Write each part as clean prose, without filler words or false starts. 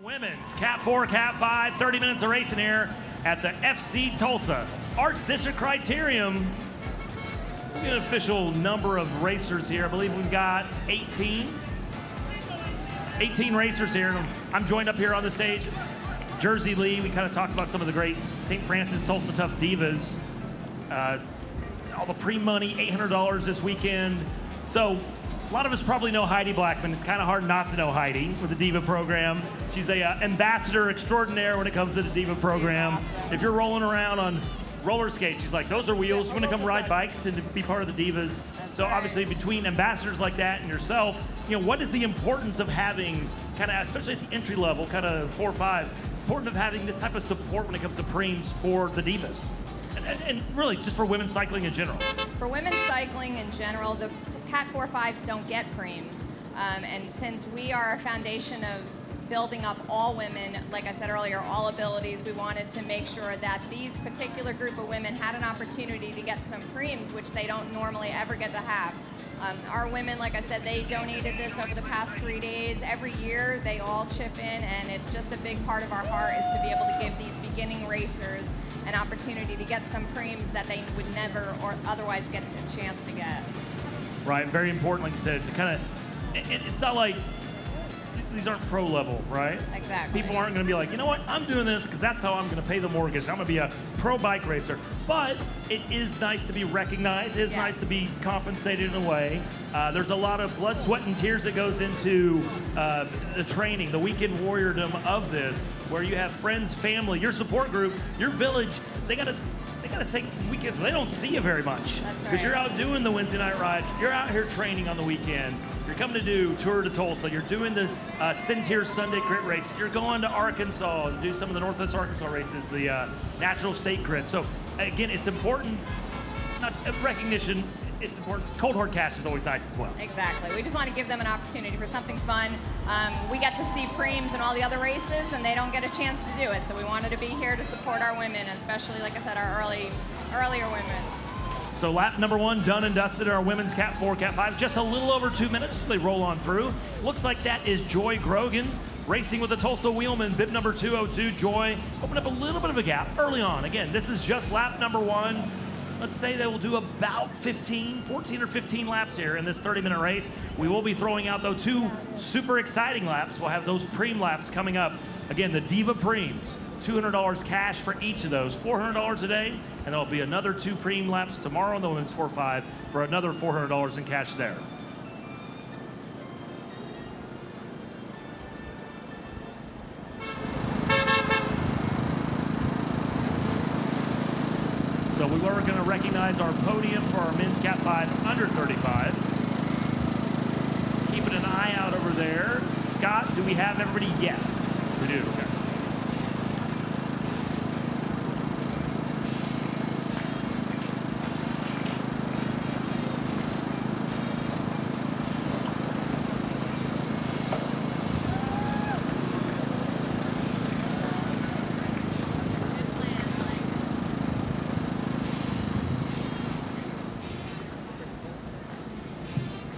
Women's Cat 4, Cat 5, 30 minutes of racing here at the FC Tulsa Arts District Criterium. We'll get an official number of racers here. I believe we've got 18 racers here. I'm joined up here on the stage. Jersey Lee, we kind of talked about some of the great St. Francis Tulsa Tough Divas. All the pre-money, $800 this weekend. So a lot of us probably know Heidi Blackman. It's kind of hard not to know Heidi with the Diva program. She's a ambassador extraordinaire when it comes to the Diva program. Awesome. If you're rolling around on roller skates, she's like, those are wheels. You want to come ride bikes and be part of the Divas. That's so right. Obviously between ambassadors like that and yourself, you know, what is the importance of having kind of, especially at the entry level, kind of 4 or 5, important of having this type of support when it comes to preems for the Divas? And really, just for women's cycling in general. For women's cycling in general, the Cat 4-5s don't get preems. And since we are a foundation of building up all women, like I said earlier, all abilities, we wanted to make sure that these particular group of women had an opportunity to get some preems, which they don't normally ever get to have. Our women, like I said, they donated this over the past 3 days. Every year, they all chip in, and it's just a big part of our heart is to be able to give these beginning racers an opportunity to get some preems that they would never or otherwise get a chance to get. Right, very important, like you said, kind of, it's not like these aren't pro level, right? Exactly. People aren't going to be like, you know what, I'm doing this because that's how I'm going to pay the mortgage. I'm going to be a pro bike racer. But it is nice to be recognized. It is nice to be compensated in a way. There's a lot of blood, sweat, and tears that goes into the training, the weekend warriordom of this, where you have friends, family, your support group, your village. They gotta take some weekends where they don't see you very much. That's right. Because you're out doing the Wednesday night rides. You're out here training on the weekend. You're coming to do Tour de Tulsa. You're doing the Centier Sunday Crit race. You're going to Arkansas to do some of the Northwest Arkansas races, the National State Crit. So again, it's important, not recognition, it's important. Cold hard cash is always nice as well. Exactly. We just want to give them an opportunity for something fun. We get to see preems in all the other races, and they don't get a chance to do it. So we wanted to be here to support our women, especially, like I said, our earlier women. So lap number 1 done and dusted in our women's Cat 4, Cat 5. Just a little over 2 minutes as they roll on through. Looks like that is Joy Grogan racing with the Tulsa Wheelman, bib number 202. Joy opened up a little bit of a gap early on. Again, this is just lap number 1. Let's say they will do about 14 or 15 laps here in this 30-minute race. We will be throwing out, though, 2 super exciting laps. We'll have those preem laps coming up. Again, the Diva Preems, $200 cash for each of those, $400 a day, and there'll be another 2 preem laps tomorrow in the women's 4-5 for another $400 in cash there. So we were going to recognize our podium for our men's Cat 5 under 35. Keeping an eye out over there. Scott, do we have everybody yet? We do, okay.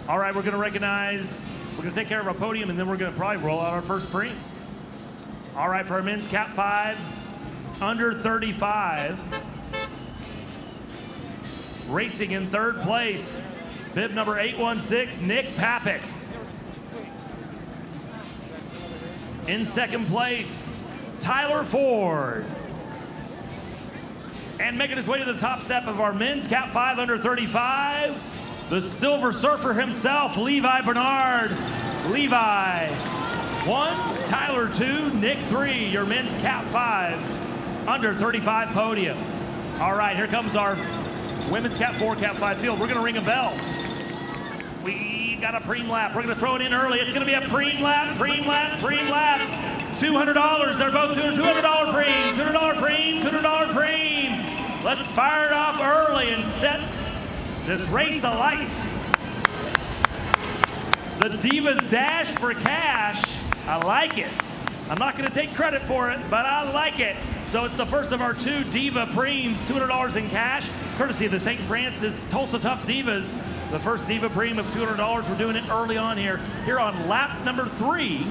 All right, we're going to take care of our podium, and then we're going to probably roll out our first preem. All right, for our men's Cat 5, under 35, racing in 3rd place, bib number 816, Nick Papik. In 2nd place, Tyler Ford. And making his way to the top step of our men's Cat 5 under 35, the Silver Surfer himself, Levi Bernard. Levi, 1, Tyler 2, Nick 3, your men's Cat 5 under 35 podium. All right, here comes our women's Cat 4, Cat 5 field. We're gonna ring a bell. We got a preem lap. We're gonna throw it in early. It's gonna be a preem lap, preem lap, preem lap. $200, they're both doing $200 preem, $200 preem, $200 preem. Let's fire it off early and set this race alight. The Divas dash for cash. I like it. I'm not going to take credit for it, but I like it. So it's the first of our 2 Diva Preems, $200 in cash, courtesy of the St. Francis Tulsa Tough Divas. The first Diva Preem of $200. We're doing it early on here on lap number 3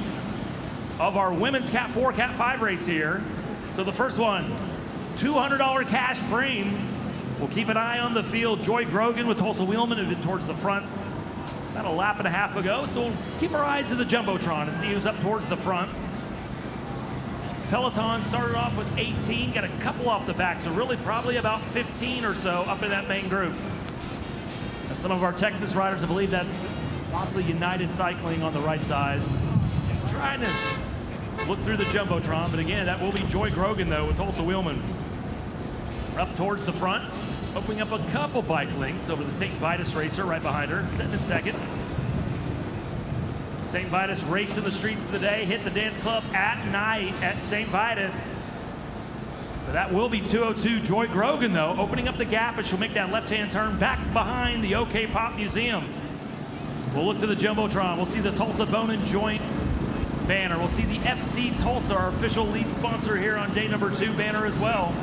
of our women's Cat 4, Cat 5 race here. So the first one, $200 cash frame. We'll keep an eye on the field. Joy Grogan with Tulsa Wheelman had been towards the front about a lap and a half ago. So we'll keep our eyes to the Jumbotron and see who's up towards the front. Peloton started off with 18, got a couple off the back, so really probably about 15 or so up in that main group. And some of our Texas riders, I believe that's possibly United Cycling on the right side. Trying to look through the Jumbotron, but again, that will be Joy Grogan though with Tulsa Wheelman. Up towards the front, opening up a couple bike links over the St. Vitus racer right behind her, sitting in second. St. Vitus racing the streets of the day, hit the dance club at night at St. Vitus. But that will be 202 Joy Grogan though, opening up the gap as she'll make that left-hand turn back behind the OK Pop Museum. We'll look to the Jumbotron. We'll see the Tulsa Bone and Joint banner. We'll see the FC Tulsa, our official lead sponsor here on day number 2 banner as well.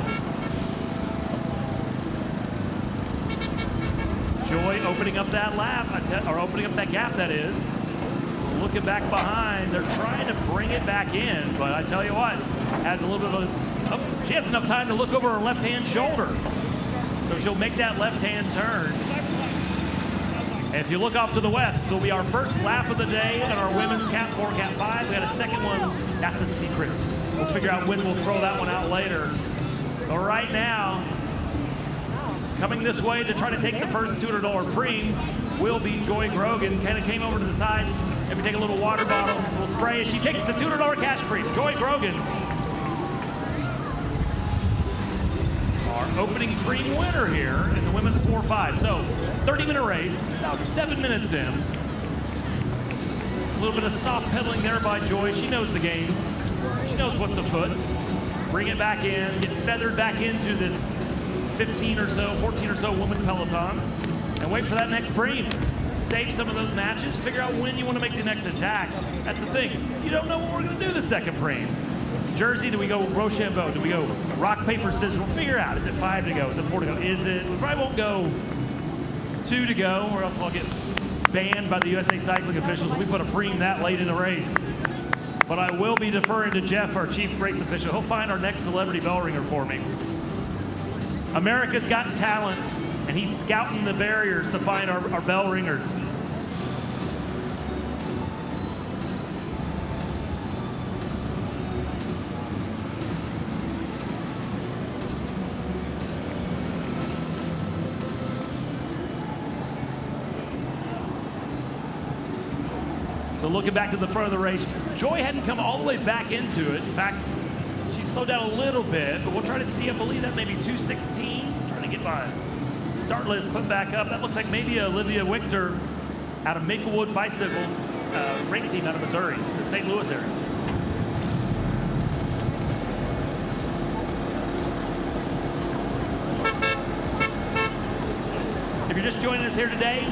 Joy opening up that lap, or opening up that gap, that is. Looking back behind, they're trying to bring it back in, but I tell you what, has a little bit of she has enough time to look over her left-hand shoulder. So she'll make that left-hand turn. And if you look off to the west, it'll be our first lap of the day in our women's Cat 4, Cat 5. We got a second one, that's a secret. We'll figure out when we'll throw that one out later. But right now, coming this way to try to take the first $200 preem will be Joy Grogan. Kind of came over to the side. Maybe take a little water bottle. We'll spray as she takes the $200 cash preem. Joy Grogan, our opening preem winner here in the women's 4-5. So 30-minute race, about 7 minutes in. A little bit of soft pedaling there by Joy. She knows the game. She knows what's afoot. Bring it back in, get feathered back into this 15 or so, 14 or so woman peloton, and wait for that next preem. Save some of those matches, figure out when you want to make the next attack. That's the thing. You don't know what we're going to do the second preem. Jersey, do we go Rochambeau? Do we go rock, paper, scissors? We'll figure out. Is it 5 to go? Is it 4 to go? Is it? We probably won't go 2 to go, or else we'll get banned by the USA Cycling officials if we put a preem that late in the race. But I will be deferring to Jeff, our chief race official. He'll find our next celebrity bell ringer for me. America's Got Talent, and he's scouting the barriers to find our bell ringers. So looking back to the front of the race, Joy hadn't come all the way back into it. In fact, she slowed down a little bit, but we'll try to see, I believe that maybe 2:16. Trying to get my start list put back up. That looks like maybe Olivia Wichter out of Maplewood Bicycle race team out of Missouri, the St. Louis area. If you're just joining us here today,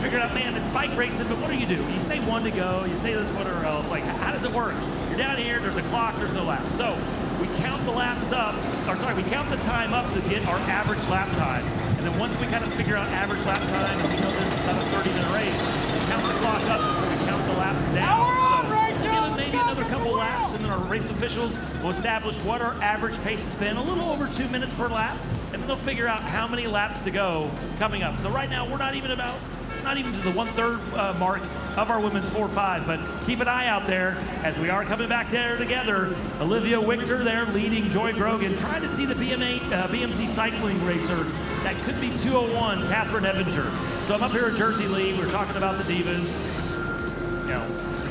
figured out, man, it's bike racing, but what do? You say 1 to go, you say this, whatever else. Like, how does it work? You're down here, there's a clock, there's no laps. So we count the laps up, or sorry, we count the time up to get our average lap time. And then once we kind of figure out average lap time, and we know this is about a 30-minute race, we count the clock up and we count the laps down. So we'll give it maybe another couple laps, and then our race officials will establish what our average pace has been, a little over 2 minutes per lap, and then they'll figure out how many laps to go coming up. So right now, we're not even to the 1/3 mark of our women's 4-5, but keep an eye out there as we are coming back there together. Olivia Wichter there leading Joy Grogan, trying to see the BMC cycling racer. That could be 201, Catherine Evinger. So I'm up here at Jersey Lee. We're talking about the divas. You know,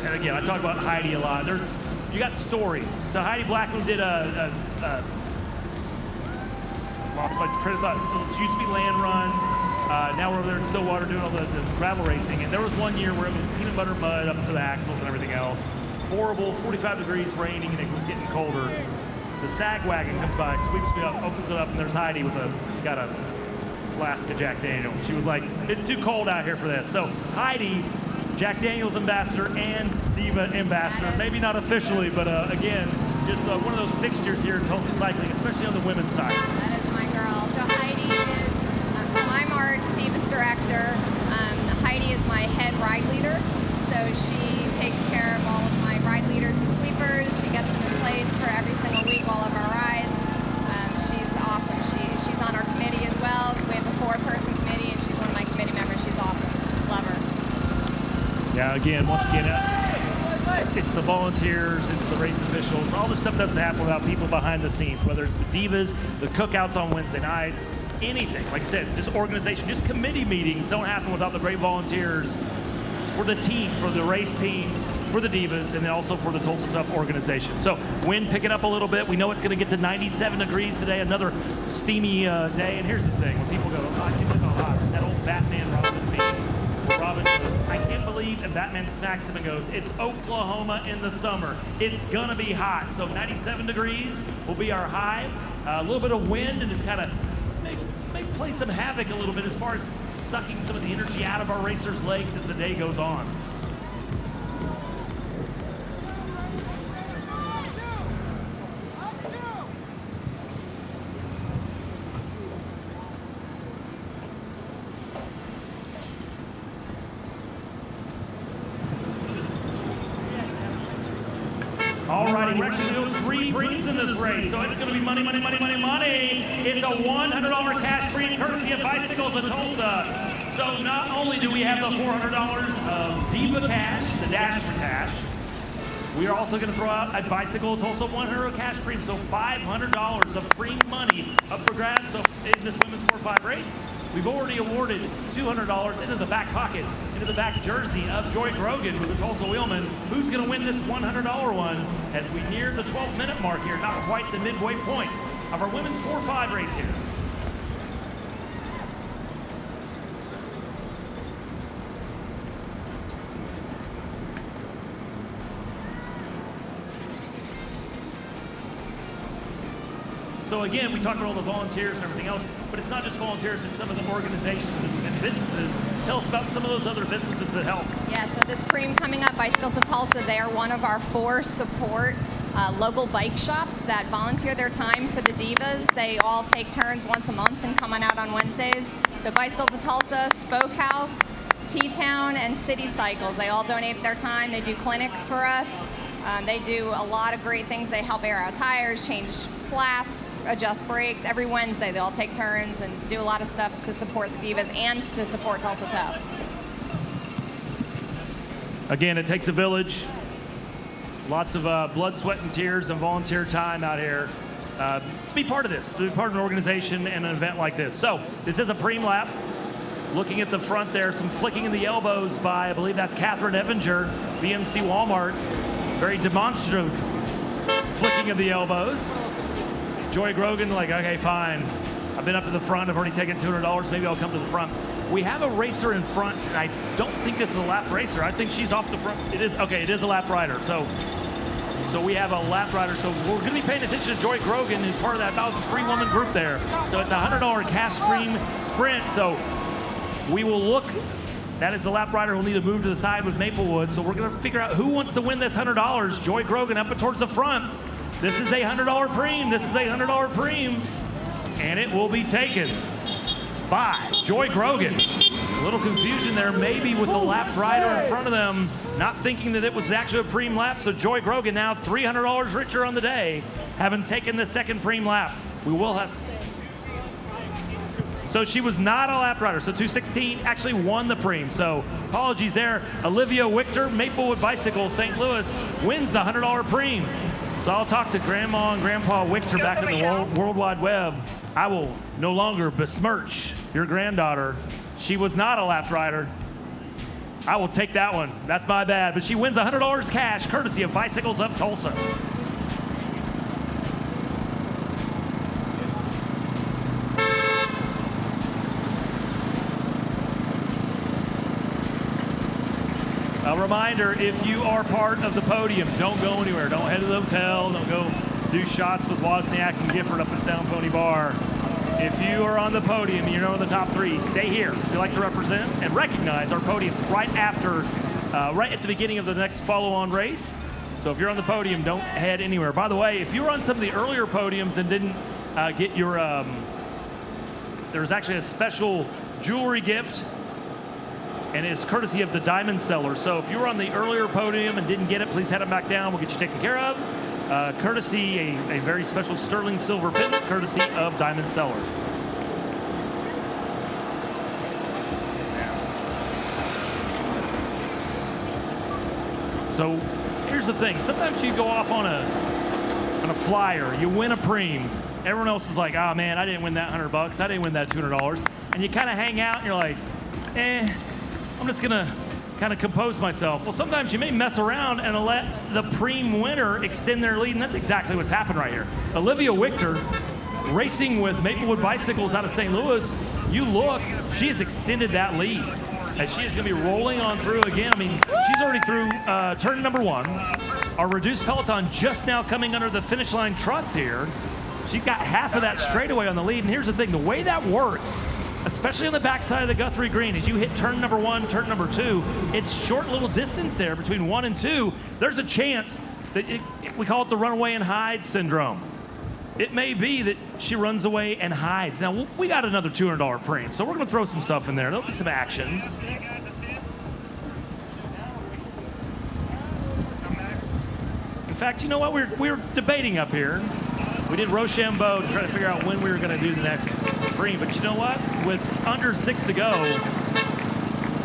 and again, I talk about Heidi a lot. You got stories. So Heidi Blackman did lost my train of thought. It used to be Land Run. Now we're over there in Stillwater doing all the gravel racing. And there was one year where it was peanut butter mud up to the axles and everything else. Horrible, 45 degrees, raining, and it was getting colder. The sag wagon comes by, sweeps me up, opens it up, and there's Heidi with she got a flask of Jack Daniels. She was like, it's too cold out here for this. So Heidi, Jack Daniels ambassador and Diva ambassador, maybe not officially, but again, just one of those fixtures here in Tulsa cycling, especially on the women's side. That is my girl. So Heidi is, so I'm our Divas director. Heidi is my head ride leader. So she takes care of all of my ride leaders and sweepers. again, once again, it's the volunteers, it's the race officials. All this stuff doesn't happen without people behind the scenes, whether it's the divas, the cookouts on Wednesday nights, anything. Like I said, just organization, just committee meetings don't happen without the great volunteers for the teams, for the race teams, for the divas, and then also for the Tulsa Tough organization. So wind picking up a little bit. We know it's going to get to 97 degrees today, another steamy day. And here's the thing, when people go, oh, I can't believe how hot, it's that old Batman Robin meme. Robin goes, I can't believe, and Batman smacks him and goes, it's Oklahoma in the summer. It's going to be hot. So 97 degrees will be our high. A little bit of wind, and it's kind of may play some havoc a little bit as far as sucking some of the energy out of our racers' legs as the day goes on. Alrighty, we're actually doing 3 preems in this race, so it's going to be money, money, money, money, money. It's a $100 cash preem courtesy of Bicycles of Tulsa. So not only do we have the $400 of Diva Cash, the Dash for Cash, we are also going to throw out a Bicycle of Tulsa $100 cash preem, so $500 of preem money up for grabs. So in this women's 4-5 race, we've already awarded $200 into the back pocket, into the back jersey of Joy Grogan with the Tulsa Wheelman. Who's going to win this $100 one as we near the 12-minute mark here, not quite the midway point of our women's 4-5 race here. So again, we talk about all the volunteers and everything else, but it's not just volunteers, it's some of the organizations and businesses. Tell us about some of those other businesses that help. Yeah, so this preem coming up, Bicycles of Tulsa, they are one of our 4 support local bike shops that volunteer their time for the divas. They all take turns once a month and come on out on Wednesdays. So Bicycles of Tulsa, Spoke House, T-Town, and City Cycles, they all donate their time. They do clinics for us. They do a lot of great things. They help air out tires, change flats, adjust brakes. Every Wednesday they all take turns and do a lot of stuff to support the divas and to support Tulsa Tough. Again, it takes a village. Lots of blood, sweat, and tears and volunteer time out here to be part of this, to be part of an organization and an event like this. So this is a preem lap. Looking at the front there, some flicking in the elbows by, I believe that's Catherine Evinger, BMC Walmart. Very demonstrative flicking of the elbows. Joy Grogan, like, okay, fine. I've been up to the front. I've already taken $200. Maybe I'll come to the front. We have a racer in front, and I don't think this is a lap racer. I think she's off the front. It is, okay, it is a lap rider. So we have a lap rider. So we're going to be paying attention to Joy Grogan, who's part of that about 3-woman group there. So it's a $100 cash preem sprint. So we will look. That is the lap rider who'll need to move to the side with Maplewood. So we're going to figure out who wants to win this $100. Joy Grogan up and towards the front. This is a $100 preem. This is a $100 preem. And it will be taken by Joy Grogan. A little confusion there, maybe with the lap rider in front of them, not thinking that it was actually a preem lap. So Joy Grogan now $300 richer on the day, having taken the second preem lap. We will have. So she was not a lap rider. So 216 actually won the preem. So apologies there. Olivia Wichter, Maplewood Bicycle, St. Louis, wins the $100 preem. So I'll talk to Grandma and Grandpa Wichter back in the World Wide Web. I will no longer besmirch your granddaughter. She was not a lap rider. I will take that one. That's my bad. But she wins $100 cash, courtesy of Bicycles of Tulsa. A reminder, if you are part of the podium, don't go anywhere. Don't head to the hotel. Don't go do shots with Wozniak and Gifford up at Sound Pony Bar. If you are on the podium and you're in the top 3, stay here. If you like to represent and recognize our podium right after, right at the beginning of the next follow-on race. So if you're on the podium, don't head anywhere. By the way, if you were on some of the earlier podiums and didn't get your, there's actually a special jewelry gift, and it's courtesy of the Diamond Seller. So if you were on the earlier podium and didn't get it, please head it back down. We'll get you taken care of. Courtesy, a very special sterling silver pendant, courtesy of Diamond Seller. So here's the thing. Sometimes you go off on a flyer, you win a preem. Everyone else is like, oh man, I didn't win that $100. I didn't win that $200. And you kind of hang out and you're like, I'm just gonna kind of compose myself. Well, sometimes you may mess around and let the preem winner extend their lead, and that's exactly what's happened right here. Olivia Wichter, racing with Maplewood Bicycles out of St. Louis, you look, she has extended that lead. As she is going to be rolling on through again. I mean, she's already through turn number 1. Our reduced peloton just now coming under the finish line truss here. She's got half of that straightaway on the lead. And here's the thing, the way that works, especially on the backside of the Guthrie Green, as you hit turn number 1, turn number 2, it's short little distance there between 1 and 2. There's a chance that we call it the runaway and hide syndrome. It may be that she runs away and hides. Now, we got another $200 premium, so we're going to throw some stuff in there. There'll be some action. In fact, you know what? We were debating up here. We did Rochambeau to try to figure out when we were going to do the next premium. But you know what? With under 6 to go,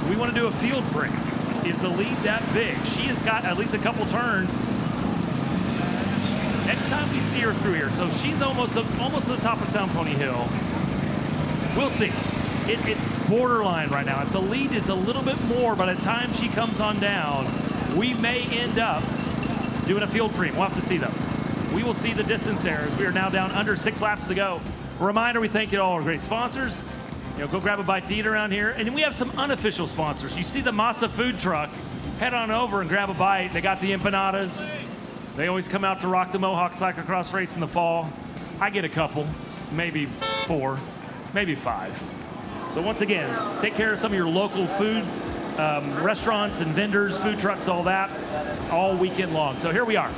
we want to do a field premium. Is the lead that big? She has got at least a couple turns. Next time we see her through here, so she's almost to the top of Sound Pony Hill. We'll see. It's borderline right now. If the lead is a little bit more by the time she comes on down, we may end up doing a field premium. We'll have to see though. We will see the distance there as we are now down under 6 laps to go. A reminder, we thank you to all our great sponsors. You know, go grab a bite to eat around here. And then we have some unofficial sponsors. You see the Masa food truck, head on over and grab a bite. They got the empanadas. They always come out to rock the Mohawk cyclocross race in the fall. I get a couple, maybe 4, maybe 5. So once again, take care of some of your local food, restaurants and vendors, food trucks, all that, all weekend long. So here we are.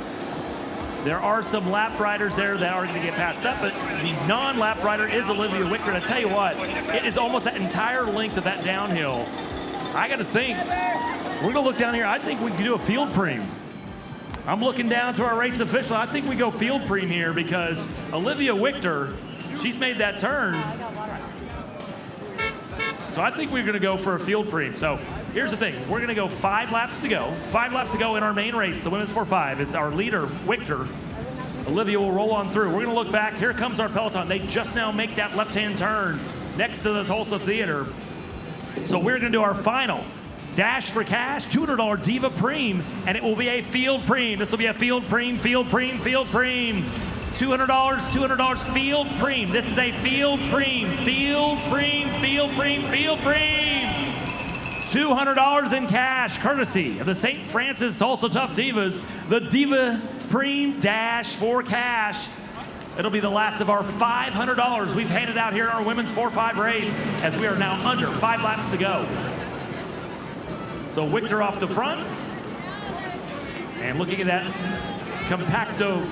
There are some lap riders there that are going to get passed up, but the non-lap rider is Olivia Wichter. And I tell you what, it is almost that entire length of that downhill. I got to think, we're going to look down here. I think we can do a field preem. I'm looking down to our race official. I think we go field preem here because Olivia Wichter, she's made that turn. So I think we're going to go for a field preem. So here's the thing. We're going to go 5 laps to go. 5 laps to go in our main race, the women's 4-5. It's our leader, Wichter. Olivia will roll on through. We're going to look back. Here comes our peloton. They just now make that left-hand turn next to the Tulsa Theater. So we're going to do our final Dash for Cash, $200 Diva Preem, and it will be a field preem. This will be a field preem, field preem, field preem. $200 field preem. This is a field preem, field preem, field preem, field preem. $200 in cash, courtesy of the St. Francis Tulsa Tough Divas, the Diva Preem Dash for Cash. It'll be the last of our $500 we've handed out here in our women's 4-5 race as we are now under 5 laps to go. So Wichter off the front. And looking at that compacto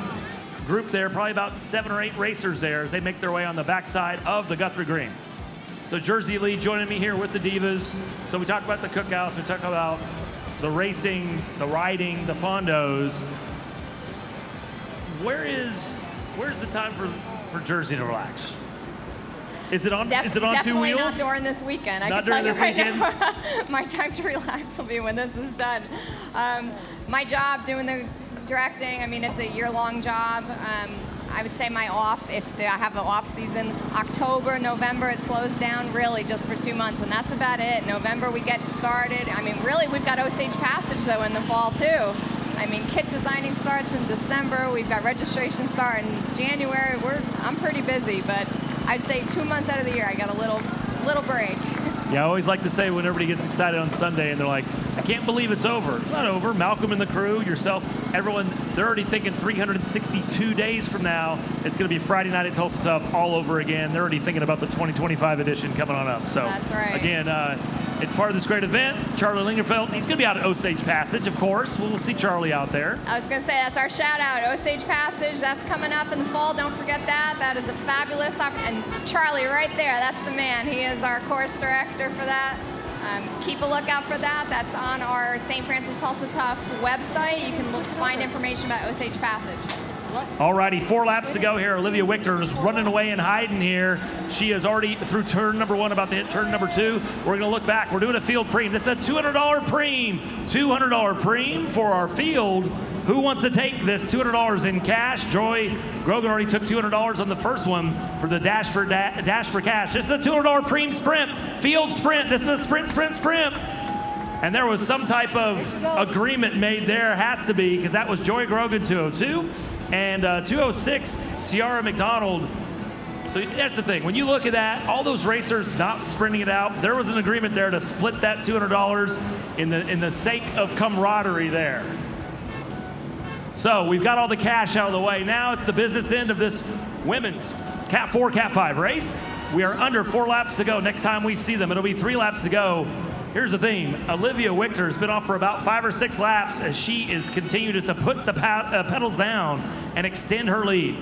group there, probably about 7 or 8 racers there as they make their way on the backside of the Guthrie Green. So Jersey Lee joining me here with the Divas. So we talked about the cookouts, we talked about the racing, the riding, the fondos. Where's the time for Jersey to relax? Is it on 2 wheels? Definitely not during this weekend. Not during this weekend? Now, my time to relax will be when this is done. My job, doing the directing, I mean, it's a year-long job. I would say my off, if I have an off season, October, November, it slows down really just for 2 months, and that's about it. November, we get started. I mean, really, we've got Osage Passage, though, in the fall, too. I mean, kit designing starts in December. We've got registration start in January. I'm pretty busy, but I'd say 2 months out of the year, I got a little break. Yeah, I always like to say when everybody gets excited on Sunday and they're like, I can't believe it's over. It's not over. Malcolm and the crew, yourself, everyone, they're already thinking 362 days from now, it's going to be Friday night at Tulsa Tough all over again. They're already thinking about the 2025 edition coming on up. So, that's right. Again, it's part of this great event. Charlie Lingerfeld, he's going to be out at Osage Passage, of course. We'll see Charlie out there. I was going to say, that's our shout out. Osage Passage, that's coming up in the fall. Don't forget that. That is a fabulous opportunity. And Charlie right there, that's the man. He is our course director for that. Keep a lookout for that. That's on our St. Francis Tulsa Tough website. You can find information about Osage Passage. All righty, 4 laps to go here. Olivia Wichter is running away and hiding here. She is already through turn number 1, about to hit turn number 2. We're going to look back. We're doing a field preem. This is a $200 preem. $200 preem for our field. Who wants to take this $200 in cash? Joy Grogan already took $200 on the first one for the Dash for Cash. This is a $200 preem sprint, field sprint. This is a sprint. And there was some type of agreement made there, has to be, because that was Joy Grogan 202 and 206 Ciara McDonald. So that's the thing. When you look at that, all those racers not sprinting it out, there was an agreement there to split that $200 in the sake of camaraderie there. So we've got all the cash out of the way. Now it's the business end of this women's Cat 4, Cat 5 race. We are under 4 laps to go. Next time we see them, it'll be 3 laps to go. Here's the theme. Olivia Wichter has been off for about 5 or 6 laps as she is continuing to put the pedals down and extend her lead.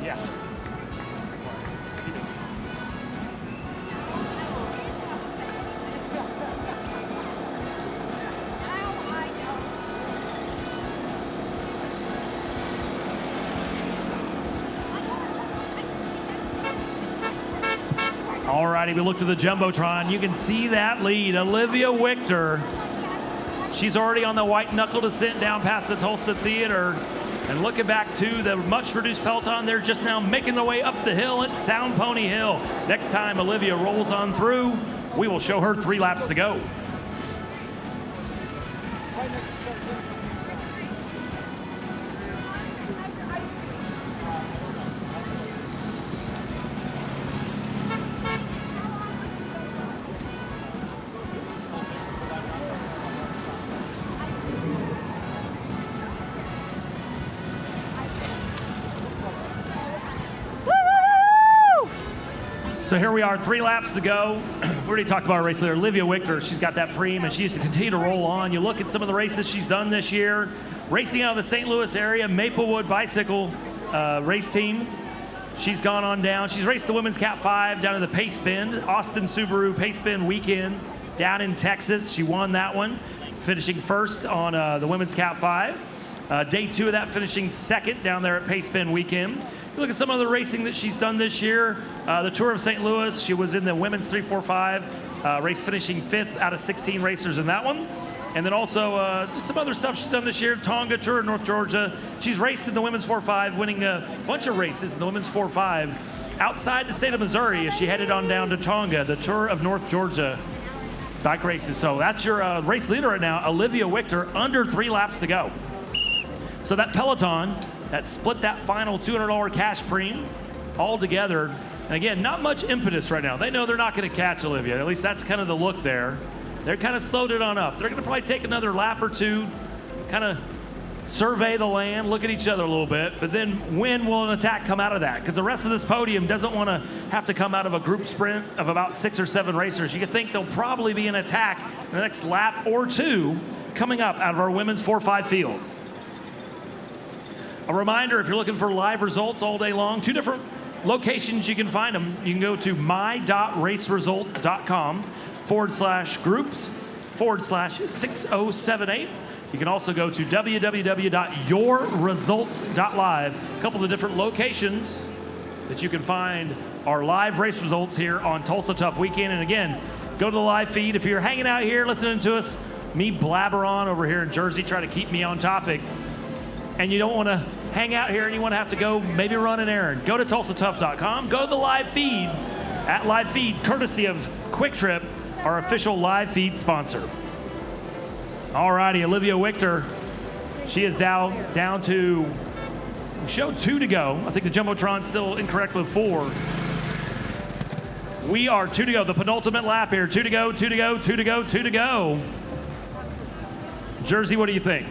Yeah. All righty, we look to the Jumbotron. You can see that lead. Olivia Wichter. She's already on the white knuckle descent down past the Tulsa Theater. And looking back to the much reduced peloton, they're just now making their way up the hill at Sound Pony Hill. Next time Olivia rolls on through, we will show her 3 laps to go. So here we are, 3 laps to go. We already talked about our race leader, Olivia Wichter. She's got that preem, and she used to continue to roll on. You look at some of the races she's done this year. Racing out of the St. Louis area, Maplewood Bicycle race team. She's gone on down. She's raced the women's Cat 5 down to the Pace Bend, Austin Subaru Pace Bend weekend down in Texas. She won that one, finishing first on the women's Cat 5. Day 2 of that, finishing second down there at Pace Bend weekend. You look at some of the racing that she's done this year. The Tour of St. Louis, she was in the women's 345 race, finishing 5th out of 16 racers in that one. And then also just some other stuff she's done this year. Tonga Tour of North Georgia. She's raced in the women's 4-5, winning a bunch of races in the women's 4-5 outside the state of Missouri as she headed on down to Tonga, the Tour of North Georgia bike races. So that's your race leader right now, Olivia Wichter, under 3 laps to go. So that peloton that split that final $200 cash preem all together. And again, not much impetus right now. They know they're not going to catch Olivia. At least that's kind of the look there. They're kind of slowed it on up. They're going to probably take another lap or 2, kind of survey the land, look at each other a little bit, but then when will an attack come out of that? Because the rest of this podium doesn't want to have to come out of a group sprint of about 6 or 7 racers. You could think there'll probably be an attack in the next lap or 2 coming up out of our women's 4-5 field. A reminder, if you're looking for live results all day long, 2 different locations you can find them. You can go to my.raceresult.com/groups/6078. You can also go to www.yourresults.live. A couple of the different locations that you can find our live race results here on Tulsa Tough Weekend. And again, go to the live feed. If you're hanging out here listening to us, me blabber on over here in Jersey, try to keep me on topic, and you don't want to hang out here and you want to have to go maybe run an errand, go to TulsaTough.com, go to the live feed, at live feed, courtesy of Quick Trip, our official live feed sponsor. All righty, Olivia Wichter, she is down to, we showed 2 to go. I think the Jumbotron's still incorrect with 4. We are 2 to go, the penultimate lap here. 2 to go, 2 to go, 2 to go, 2 to go. Jersey, what do you think?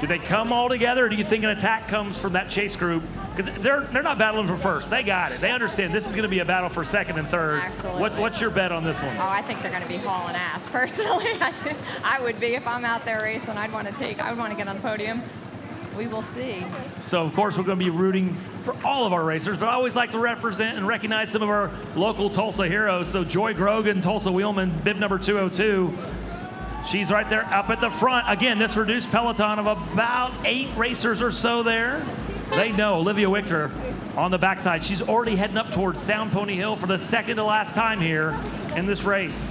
Do they come all together, or do you think an attack comes from that chase group? Because they're not battling for first. They got it. They understand this is going to be a battle for second and third. Absolutely. What's your bet on this one? Oh, I think they're going to be hauling ass. Personally, I would be if I'm out there racing. I would want to get on the podium. We will see. So, of course, we're going to be rooting for all of our racers, but I always like to represent and recognize some of our local Tulsa heroes. So Joy Grogan, Tulsa Wheelman, bib number 202. She's right there up at the front. Again, this reduced peloton of about 8 racers or so there. They know Olivia Wichter on the backside. She's already heading up towards Sound Pony Hill for the second to last time here in this race.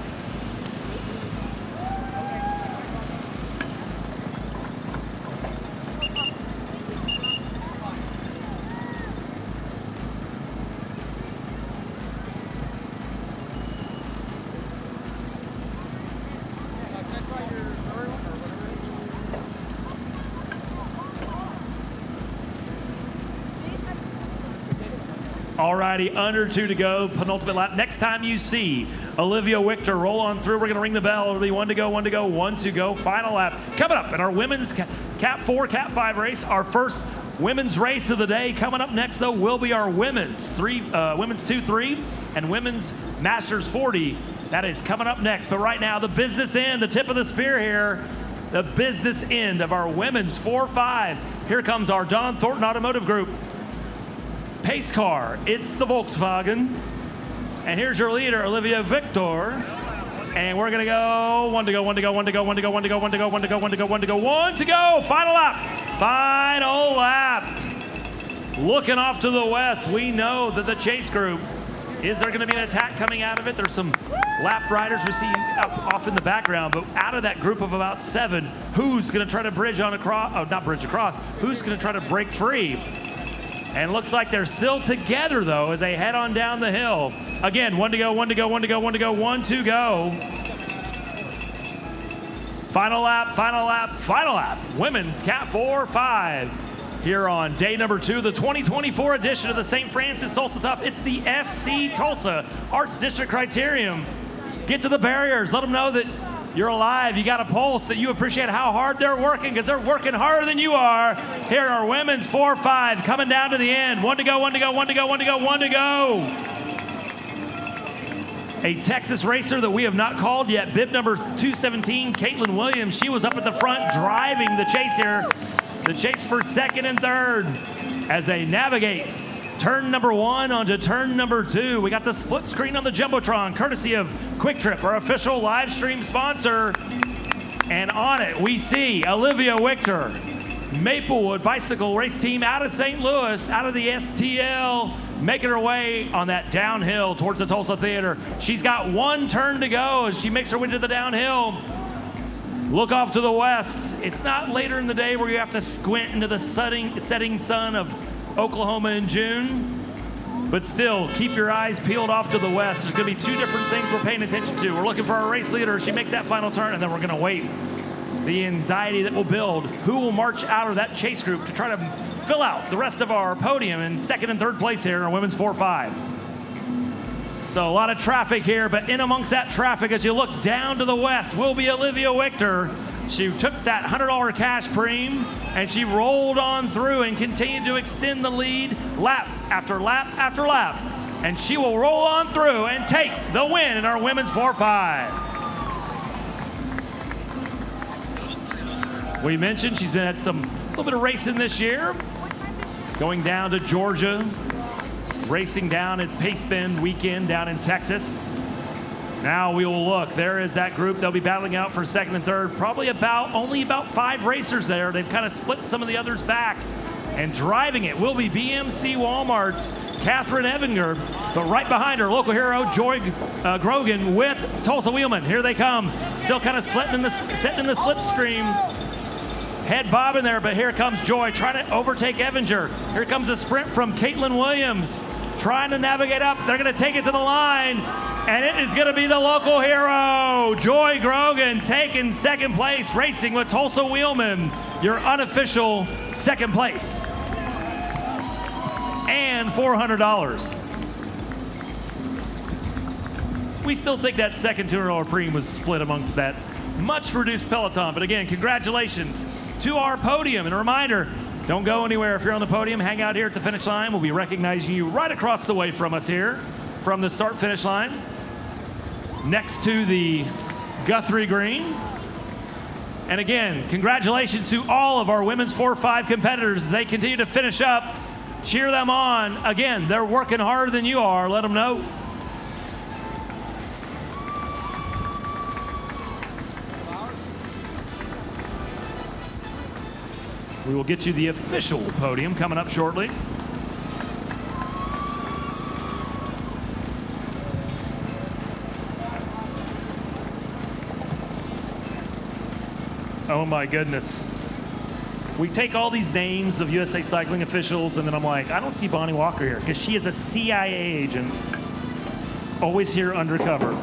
Alrighty, under 2 to go, penultimate lap. Next time you see Olivia Wichter roll on through, we're going to ring the bell. It'll be 1 to go, 1 to go, 1 to go. Final lap coming up in our women's Cat 4, Cat 5 race. Our first women's race of the day. Coming up next, though, will be our women's 2-3 and women's Masters 40. That is coming up next. But right now, the business end, the tip of the spear here, the business end of our women's 4-5. Here comes our Don Thornton Automotive Group pace car. It's the Volkswagen. And here's your leader, Olivia Wichter. And we're gonna go 1 to go, 1 to go, 1 to go, 1 to go, 1 to go, 1 to go, 1 to go, 1 to go, 1 to go, 1 to go. Final lap. Final lap. Looking off to the west, we know that the chase group, is there gonna be an attack coming out of it? There's some lap riders we see up off in the background, but out of that group of about 7, who's gonna try to bridge on across, oh, not bridge across, who's gonna try to break free? And looks like they're still together, though, as they head on down the hill. Again, 1 to go, 1 to go, 1 to go, 1 to go, 1 to go. Final lap, final lap, final lap. Women's Cat 4-5 here on day number 2, the 2024 edition of the St. Francis Tulsa Tough. It's the FC Tulsa Arts District Criterium. Get to the barriers. Let them know that you're alive, you got a pulse, that you appreciate how hard they're working, because they're working harder than you are. Here are women's 4-5 coming down to the end. 1 to go, 1 to go, 1 to go, 1 to go, 1 to go. A Texas racer that we have not called yet, bib number 217, Caitlin Williams. She was up at the front driving the chase here. The chase for second and third as they navigate turn number 1 onto turn number 2. We got the split screen on the Jumbotron, courtesy of Quick Trip, our official live stream sponsor. And on it, we see Olivia Wichter, Maplewood Bicycle Race Team out of St. Louis, out of the STL, making her way on that downhill towards the Tulsa Theater. She's got 1 turn to go as she makes her way to the downhill. Look off to the west. It's not later in the day where you have to squint into the setting sun of Oklahoma in June, but still keep your eyes peeled off to the west. There's going to be 2 different things we're paying attention to. We're looking for our race leader. She makes that final turn, and then we're going to wait. The anxiety that will build. Who will march out of that chase group to try to fill out the rest of our podium in 2nd and 3rd place here in our women's 4-5. So a lot of traffic here, but in amongst that traffic, as you look down to the west, will be Olivia Wichter. She took that $100 cash preem and she rolled on through and continued to extend the lead lap after lap after lap. And she will roll on through and take the win in our women's 4-5. We mentioned she's been at a little bit of racing this year, going down to Georgia, racing down at Pace Bend weekend down in Texas. Now we will look. There is that group. They'll be battling out for 2nd and 3rd. Probably only about 5 racers there. They've kind of split some of the others back. And driving it will be BMC Walmart's Catherine Evinger. But right behind her, local hero Joy Grogan with Tulsa Wheelman. Here they come. Still kind of sitting in the slipstream. Head bobbing there, but here comes Joy trying to overtake Evinger. Here comes a sprint from Caitlin Williams, trying to navigate up. They're going to take it to the line, and it is going to be the local hero, Joy Grogan, taking 2nd place, racing with Tulsa Wheelman, your unofficial 2nd place. And $400. We still think that second $200 premium was split amongst that much reduced peloton, but again, congratulations to our podium. And a reminder, don't go anywhere. If you're on the podium, hang out here at the finish line. We'll be recognizing you right across the way from us here, from the start-finish line, next to the Guthrie Green. And again, congratulations to all of our women's 4-5 competitors as they continue to finish up. Cheer them on. Again, they're working harder than you are. Let them know. We will get you the official podium coming up shortly. Oh my goodness. We take all these names of USA Cycling officials, and then I'm like, I don't see Bonnie Walker here, because she is a CIA agent, always here undercover.